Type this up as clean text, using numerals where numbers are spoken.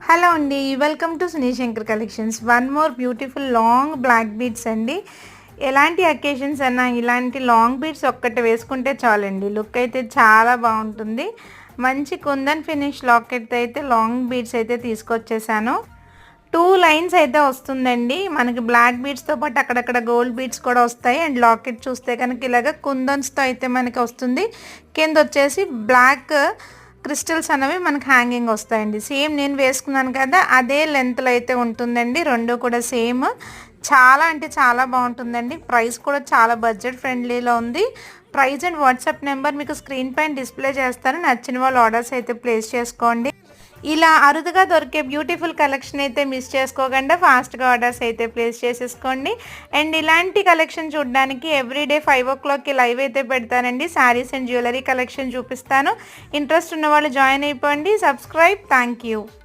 Hello అండి, welcome to Suni Shankar collections. One more beautiful long black beads అండి. ఎలాంటి occasions అన్నా ఇలాంటి లాంగ్ బీడ్స్ ఒక్కటి వేసుకుంటే చాలండి, లుక్ అయితే చాలా బాగుంటుంది. మంచి కుందన్ ఫినిష్ లాకెట్ అయితే లాంగ్ బీడ్స్ అయితే తీసుకొచ్చేసాను. 2 లైన్స్ అయితే వస్తుందండి. మనకి బ్లాక్ బీడ్స్తో పాటు అక్కడక్కడ గోల్డ్ బీడ్స్ కూడా వస్తాయి. అండ్ లాకెట్ చూస్తే కనుక ఇలాగ కుందన్స్తో అయితే మనకి వస్తుంది. కింద వచ్చేసి బ్లాక్ క్రిస్టల్స్ అనేవి మనకు హ్యాంగింగ్ వస్తాయండి. సేమ్ నేను వేసుకున్నాను కదా, అదే లెంత్లో అయితే ఉంటుందండి. రెండు కూడా సేమ్. చాలా అంటే చాలా బాగుంటుందండి. ప్రైస్ కూడా చాలా బడ్జెట్ ఫ్రెండ్లీలో ఉంది. ప్రైస్ అండ్ వాట్సాప్ నెంబర్ మీకు స్క్రీన్ పైన డిస్ప్లే చేస్తాను. నచ్చిన వాళ్ళు ఆర్డర్స్ అయితే ప్లేస్ చేసుకోండి. ఇలా అరుదుగా దొరికే బ్యూటిఫుల్ కలెక్షన్ అయితే మిస్ చేసుకోకుండా ఫాస్ట్గా ఆర్డర్స్ అయితే ప్లేస్ చేసేసుకోండి. అండ్ ఇలాంటి కలెక్షన్ చూడడానికి ఎవ్రీడే 5 o'clockకి లైవ్ అయితే పెడతానండి. శారీస్ అండ్ జ్యువెలరీ కలెక్షన్ చూపిస్తాను. ఇంట్రెస్ట్ ఉన్న వాళ్ళు జాయిన్ అయిపోండి. సబ్స్క్రైబ్. Thank you.